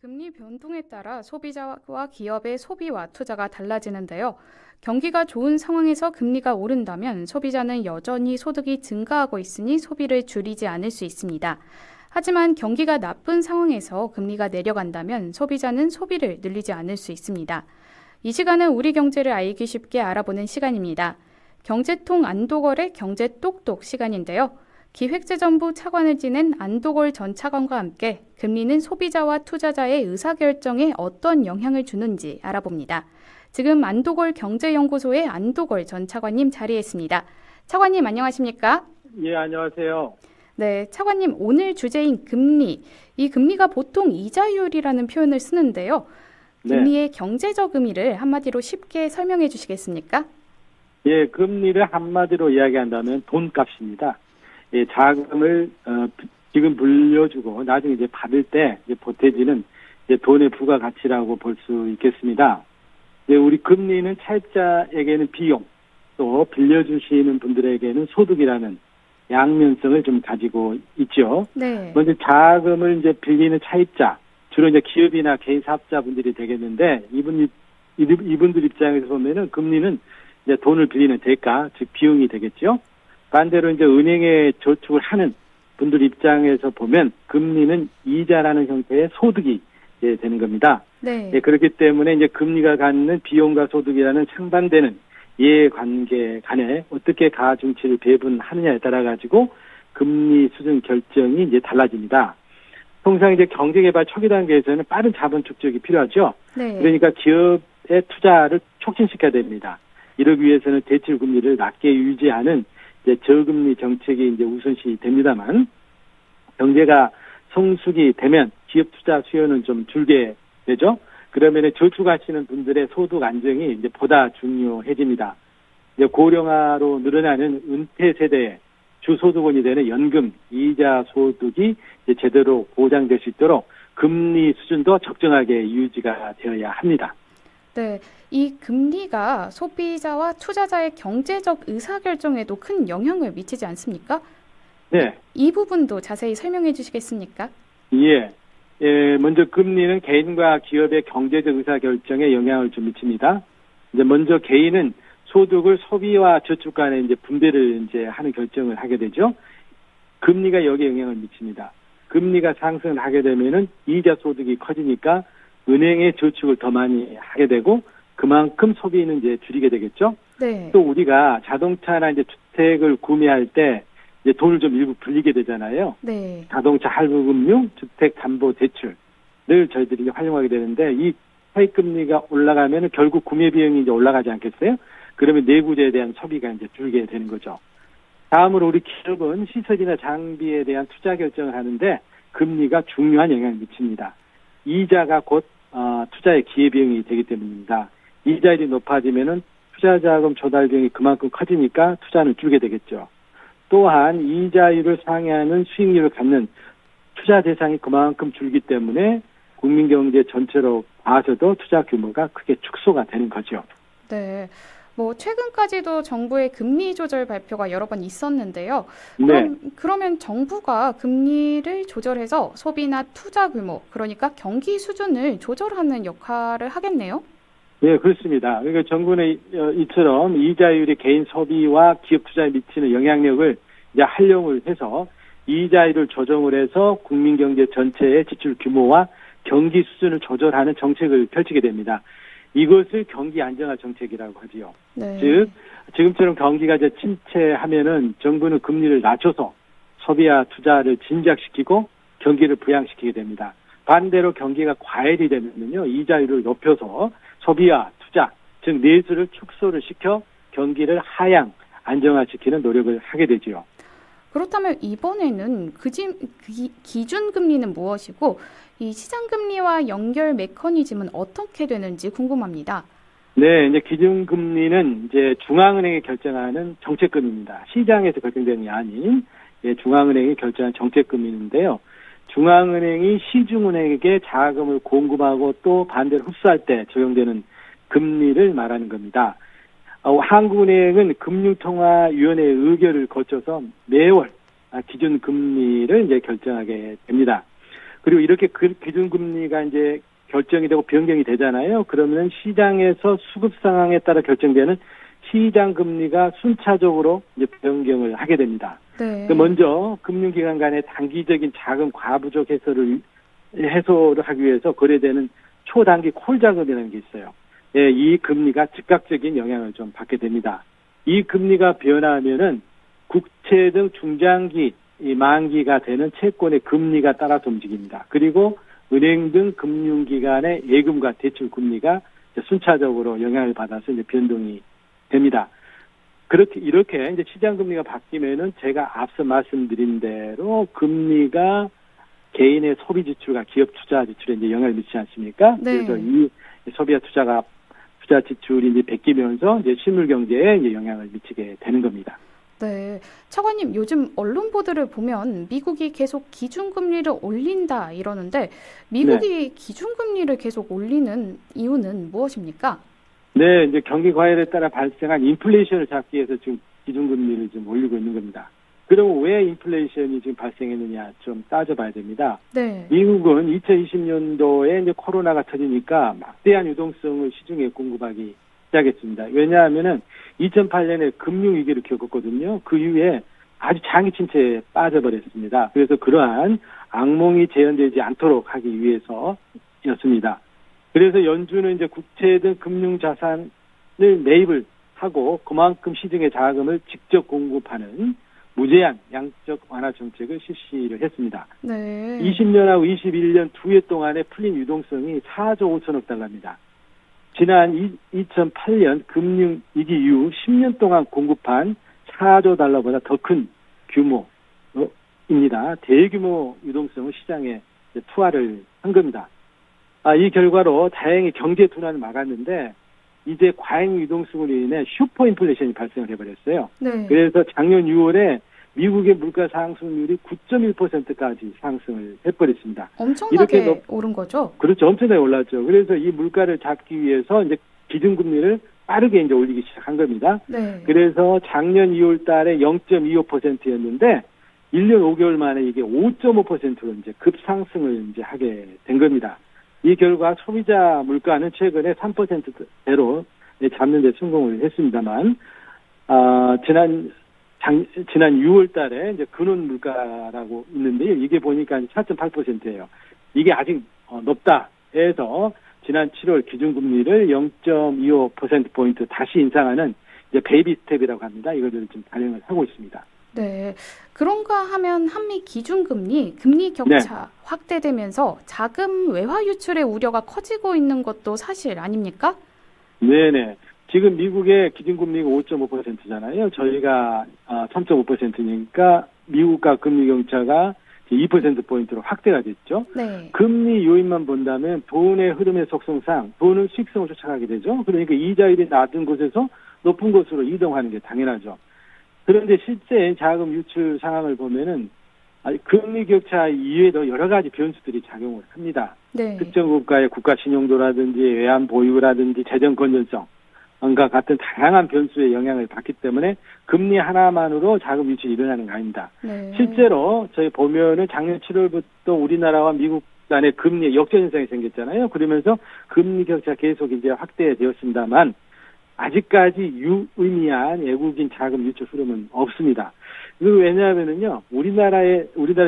금리 변동에 따라 소비자와 기업의 소비와 투자가 달라지는데요. 경기가 좋은 상황에서 금리가 오른다면 소비자는 여전히 소득이 증가하고 있으니 소비를 줄이지 않을 수 있습니다. 하지만 경기가 나쁜 상황에서 금리가 내려간다면 소비자는 소비를 늘리지 않을 수 있습니다. 이 시간은 우리 경제를 알기 쉽게 알아보는 시간입니다. 경제통 안도걸의 경제똑똑 시간인데요. 기획재정부 차관을 지낸 안도걸 전 차관과 함께 금리는 소비자와 투자자의 의사결정에 어떤 영향을 주는지 알아봅니다. 지금 안도걸 경제연구소의 안도걸 전 차관님 자리했습니다. 차관님 안녕하십니까? 예, 안녕하세요. 네, 차관님 오늘 주제인 금리. 이 금리가 보통 이자율이라는 표현을 쓰는데요. 금리의 경제적 의미를 한마디로 쉽게 설명해 주시겠습니까? 예, 금리를 한마디로 이야기한다면 돈값입니다. 예, 자금을 지금 불려주고 나중에 이제 받을 때 이제 보태지는 이제 돈의 부가가치라고 볼 수 있겠습니다. 예, 우리 금리는 차입자에게는 비용, 또 빌려주시는 분들에게는 소득이라는 양면성을 좀 가지고 있죠. 네. 먼저 자금을 이제 빌리는 차입자, 주로 이제 기업이나 개인 사업자분들이 되겠는데 이분들 입장에서 보면은 금리는 이제 돈을 빌리는 대가, 즉 비용이 되겠죠. 반대로 이제 은행에 저축을 하는 분들 입장에서 보면 금리는 이자라는 형태의 소득이 되는 겁니다. 네. 예, 그렇기 때문에 이제 금리가 갖는 비용과 소득이라는 상반되는 이해관계 간에 어떻게 가중치를 배분하느냐에 따라 가지고 금리 수준 결정이 이제 달라집니다. 통상 이제 경제개발 초기 단계에서는 빠른 자본 축적이 필요하죠. 네. 그러니까 기업의 투자를 촉진시켜야 됩니다. 이러기 위해서는 대출 금리를 낮게 유지하는 이제 저금리 정책이 이제 우선시 됩니다만, 경제가 성숙이 되면 기업 투자 수요는 좀 줄게 되죠. 그러면 저축하시는 분들의 소득 안정이 이제 보다 중요해집니다. 이제 고령화로 늘어나는 은퇴 세대의 주소득원이 되는 연금, 이자 소득이 이제 제대로 보장될 수 있도록 금리 수준도 적정하게 유지가 되어야 합니다. 네, 이 금리가 소비자와 투자자의 경제적 의사결정에도 큰 영향을 미치지 않습니까? 네. 이 부분도 자세히 설명해 주시겠습니까? 예. 예, 먼저 금리는 개인과 기업의 경제적 의사결정에 영향을 좀 미칩니다. 이제 먼저 개인은 소득을 소비와 저축 간에 이제 분배를 이제 하는 결정을 하게 되죠. 금리가 여기에 영향을 미칩니다. 금리가 상승을 하게 되면은 이자 소득이 커지니까 은행의 저축을 더 많이 하게 되고 그만큼 소비는 이제 줄이게 되겠죠. 네. 또 우리가 자동차나 이제 주택을 구매할 때 이제 돈을 좀 일부 불리게 되잖아요. 네. 자동차 할부금융, 주택담보대출을 저희들이 활용하게 되는데 이 차입금리가 올라가면 결국 구매 비용이 이제 올라가지 않겠어요? 그러면 내구재에 대한 소비가 이제 줄게 되는 거죠. 다음으로 우리 기업은 시설이나 장비에 대한 투자 결정을 하는데 금리가 중요한 영향을 미칩니다. 이자가 곧 투자의 기회비용이 되기 때문입니다. 이자율이 높아지면은 투자자금 조달 비용이 그만큼 커지니까 투자는 줄게 되겠죠. 또한 이자율을 상회하는 수익률을 갖는 투자 대상이 그만큼 줄기 때문에 국민 경제 전체로 봐서도 투자 규모가 크게 축소가 되는 거죠. 네. 최근까지도 정부의 금리 조절 발표가 여러 번 있었는데요. 네. 그러면 정부가 금리를 조절해서 소비나 투자 규모, 그러니까 경기 수준을 조절하는 역할을 하겠네요? 네, 그렇습니다. 그러니까 정부는 이처럼 이자율이 개인 소비와 기업 투자에 미치는 영향력을 이제 활용을 해서 이자율을 조정을 해서 국민 경제 전체의 지출 규모와 경기 수준을 조절하는 정책을 펼치게 됩니다. 이것을 경기 안정화 정책이라고 하지요. 네. 즉, 지금처럼 경기가 이제 침체하면은 정부는 금리를 낮춰서 소비와 투자를 진작시키고 경기를 부양시키게 됩니다. 반대로 경기가 과열이 되면요, 이자율을 높여서 소비와 투자, 즉 내수를 축소를 시켜 경기를 하향 안정화시키는 노력을 하게 되지요. 그렇다면 이번에는 기준금리는 무엇이고 이 시장금리와 연결 메커니즘은 어떻게 되는지 궁금합니다. 네, 이제 기준금리는 이제 중앙은행이 결정하는 정책금리입니다. 시장에서 결정되는 게 아닌 중앙은행이 결정한 정책금리인데요. 중앙은행이 시중은행에게 자금을 공급하고 또 반대로 흡수할 때 적용되는 금리를 말하는 겁니다. 한국은행은 금융통화위원회의 의결을 거쳐서 매월 기준금리를 이제 결정하게 됩니다. 그리고 이렇게 기준금리가 이제 결정이 되고 변경이 되잖아요. 그러면 시장에서 수급 상황에 따라 결정되는 시장 금리가 순차적으로 이제 변경을 하게 됩니다. 네. 먼저 금융기관 간의 단기적인 자금 과부족 해소를 하기 위해서 거래되는 초단기 콜 자금이라는 게 있어요. 예, 이 금리가 즉각적인 영향을 좀 받게 됩니다. 이 금리가 변하면은 국채 등 중장기 만기가 되는 채권의 금리가 따라서 움직입니다. 그리고 은행 등 금융기관의 예금과 대출 금리가 순차적으로 영향을 받아서 이제 변동이 됩니다. 이렇게 이제 시장 금리가 바뀌면은 제가 앞서 말씀드린 대로 금리가 개인의 소비 지출과 기업 투자 지출에 이제 영향을 미치지 않습니까? 네. 그래서 이 소비와 투자 지출이 이제 바뀌면서 이제 실물 경제에 이제 영향을 미치게 되는 겁니다. 네. 차관님, 요즘 언론 보도를 보면 미국이 계속 기준금리를 올린다 이러는데 미국이 기준금리를 계속 올리는 이유는 무엇입니까? 네, 이제 경기 과열에 따라 발생한 인플레이션을 잡기 위해서 지금 기준금리를 좀 올리고 있는 겁니다. 그럼 왜 인플레이션이 지금 발생했느냐 좀 따져봐야 됩니다. 네. 미국은 2020년도에 이제 코로나가 터지니까 막대한 유동성을 시중에 공급하기 시작했습니다. 왜냐하면은 2008년에 금융위기를 겪었거든요. 그 이후에 아주 장기 침체에 빠져버렸습니다. 그래서 그러한 악몽이 재현되지 않도록 하기 위해서였습니다. 그래서 연준은 이제 국채 등 금융자산을 매입을 하고 그만큼 시중에 자금을 직접 공급하는 무제한 양적 완화 정책을 실시를 했습니다. 네. 20년하고 21년 두 해 동안에 풀린 유동성이 4조 5천억 달러입니다. 지난 2008년 금융위기 이후 10년 동안 공급한 4조 달러보다 더 큰 규모입니다. 대규모 유동성을 시장에 투하를 한 겁니다. 이 결과로 다행히 경제 둔화를 막았는데 이제 과잉 유동성으로 인해 슈퍼 인플레이션이 발생을 해버렸어요. 네. 그래서 작년 6월에 미국의 물가 상승률이 9.1%까지 상승을 해버렸습니다. 엄청나게 오른 거죠? 그렇죠. 엄청나게 올랐죠. 그래서 이 물가를 잡기 위해서 이제 기준금리를 빠르게 이제 올리기 시작한 겁니다. 네. 그래서 작년 2월 달에 0.25%였는데 1년 5개월 만에 이게 5.5%로 이제 급상승을 이제 하게 된 겁니다. 이 결과 소비자 물가는 최근에 3%대로 잡는 데 성공을 했습니다만, 지난 6월 달에 이제 근원 물가라고 있는데요. 이게 보니까 4.8%예요. 이게 아직 높다 해서 지난 7월 기준금리를 0.25%포인트 다시 인상하는 이제 베이비 스텝이라고 합니다. 이거를 좀 단행을 하고 있습니다. 네. 그런가 하면 한미 기준금리, 금리 격차 확대되면서 자금 외화 유출의 우려가 커지고 있는 것도 사실 아닙니까? 네네. 지금 미국의 기준금리가 5.5%잖아요. 저희가 3.5%니까 미국과 금리 격차가 2%포인트로 확대가 됐죠. 네. 금리 요인만 본다면 돈의 흐름의 속성상 돈은 수익성을 쫓아가게 되죠. 그러니까 이자율이 낮은 곳에서 높은 곳으로 이동하는 게 당연하죠. 그런데 실제 자금 유출 상황을 보면은 금리 격차 이외에도 여러 가지 변수들이 작용을 합니다. 네. 특정 국가의 국가 신용도라든지 외환 보유라든지 재정 건전성과 같은 다양한 변수의 영향을 받기 때문에 금리 하나만으로 자금 유출이 일어나는 거 아닙니다. 네. 실제로 저희 보면은 작년 7월부터 우리나라와 미국 간의 금리 역전 현상이 생겼잖아요. 그러면서 금리 격차 계속 이제 확대되었습니다만 아직까지 유의미한 외국인 자금 유출 흐름은 없습니다. 그리고 왜냐하면은요, 우리나라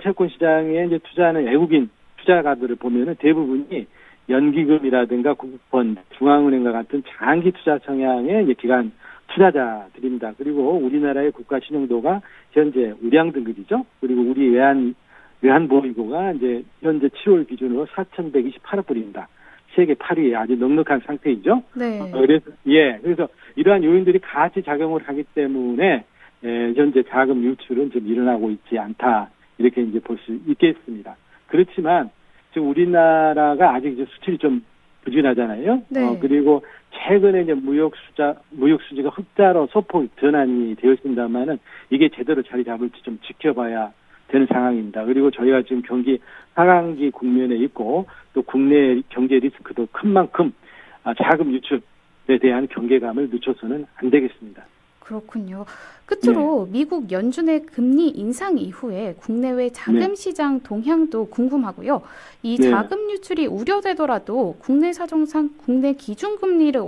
채권 시장에 이제 투자하는 외국인 투자가들을 보면은 대부분이 연기금이라든가 국부펀드, 중앙은행과 같은 장기 투자 성향의 이제 기관 투자자들입니다. 그리고 우리나라의 국가 신용도가 현재 우량 등급이죠. 그리고 우리 외환 보유고가 이제 현재 7월 기준으로 4,128억 불입니다. 세계 8위에 아주 넉넉한 상태이죠. 네. 그래서 이러한 요인들이 같이 작용을 하기 때문에 현재 자금 유출은 좀 일어나고 있지 않다 이렇게 이제 볼 수 있겠습니다. 그렇지만 지금 우리나라가 아직 이제 수출이 좀 부진하잖아요. 네. 그리고 최근에 이제 무역 수지가 흑자로 소폭 전환이 되었습니다만은 이게 제대로 자리 잡을지 좀 지켜봐야 되는 상황입니다. 그리고 저희가 지금 경기 하강기 국면에 있고 또 국내 경제 리스크도 큰 만큼 자금 유출에 대한 경계감을 늦춰서는 안 되겠습니다. 그렇군요. 끝으로 미국 연준의 금리 인상 이후에 국내외 자금 시장 동향도 궁금하고요. 이 자금 유출이 우려되더라도 국내 사정상 국내 기준금리를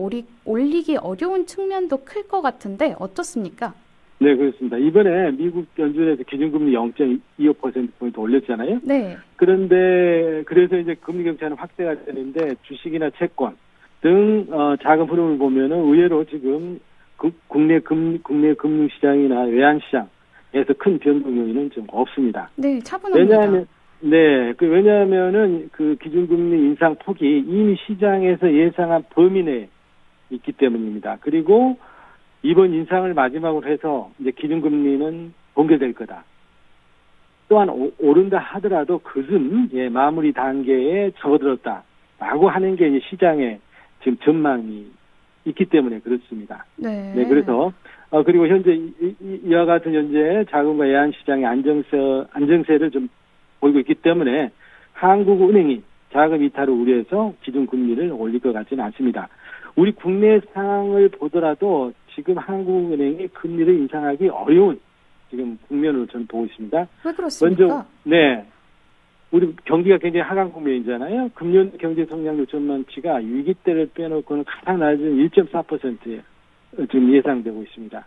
올리기 어려운 측면도 클 것 같은데 어떻습니까? 네, 그렇습니다. 이번에 미국 연준에서 기준금리 0.25%포인트 올렸잖아요. 네. 그런데 그래서 이제 금리 격차는 확대가 되는데 주식이나 채권 등 자금 흐름을 보면은 의외로 지금 국내 금융시장이나 외환시장에서 큰 변동 요인은 좀 없습니다. 네, 차분합니다. 왜냐하면은 그 기준금리 인상 폭이 이미 시장에서 예상한 범위 내에 있기 때문입니다. 그리고 이번 인상을 마지막으로 해서 이제 기준금리는 동결될 거다. 또한 오른다 하더라도 그은 마무리 단계에 접어들었다라고 하는 게 이제 시장의 지금 전망이 있기 때문에 그렇습니다. 네. 네, 그래서 그리고 현재 이와 같은 현재 자금과 외환 시장의 안정세를 좀 보이고 있기 때문에 한국은행이 자금 이탈을 우려해서 기준금리를 올릴 것 같지는 않습니다. 우리 국내 상황을 보더라도 지금 한국은행이 금리를 인상하기 어려운 지금 국면으로 저는 보고 있습니다. 왜 그렇습니까? 먼저, 우리 경기가 굉장히 하강 국면이잖아요. 금년 경제 성장률 전망치가 위기 때를 빼놓고는 가장 낮은 1.4%에 지금 예상되고 있습니다.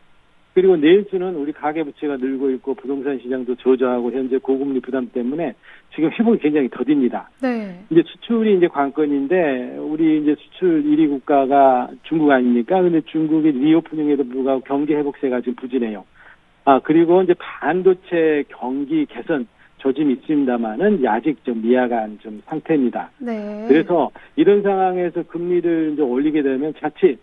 그리고 내일주는 우리 가계부채가 늘고 있고 부동산 시장도 저조하고 현재 고금리 부담 때문에 지금 회복이 굉장히 더딥니다. 네. 이제 수출이 이제 관건인데 우리 이제 수출 1위 국가가 중국 아닙니까? 근데 중국이 리오프닝에도 불구하고 경기 회복세가 지금 부진해요. 그리고 이제 반도체 경기 개선 조짐이 있습니다만은 아직 좀 미약한 좀 상태입니다. 네. 그래서 이런 상황에서 금리를 이제 올리게 되면 자칫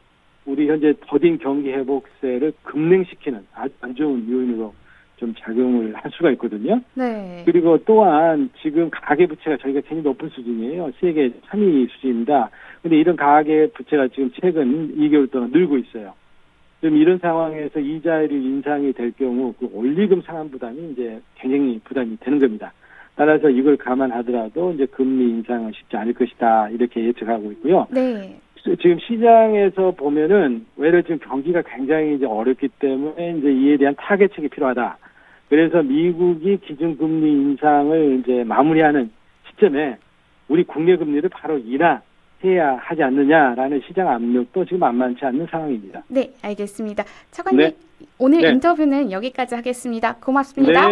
우리 현재 더딘 경기 회복세를 급냉시키는 아주 안 좋은 요인으로 좀 작용을 할 수가 있거든요. 네. 그리고 또한 지금 가계부채가 저희가 굉장히 높은 수준이에요. 세계 3위 수준입니다. 근데 이런 가계부채가 지금 최근 2개월 동안 늘고 있어요. 지금 이런 상황에서 이자율이 인상이 될 경우 그 원리금 상환 부담이 이제 굉장히 부담이 되는 겁니다. 따라서 이걸 감안하더라도 이제 금리 인상은 쉽지 않을 것이다 이렇게 예측하고 있고요. 네. 지금 시장에서 보면은 외래 지금 경기가 굉장히 이제 어렵기 때문에 이제 이에 대한 타겟책이 필요하다. 그래서 미국이 기준금리 인상을 이제 마무리하는 시점에 우리 국내 금리를 바로 인하해야 하지 않느냐라는 시장 압력도 지금 만만치 않는 상황입니다. 네, 알겠습니다. 차관님, 오늘 인터뷰는 여기까지 하겠습니다. 고맙습니다.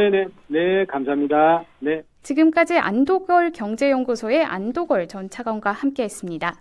네, 감사합니다. 네. 지금까지 안도걸 경제연구소의 안도걸 전 차관과 함께했습니다.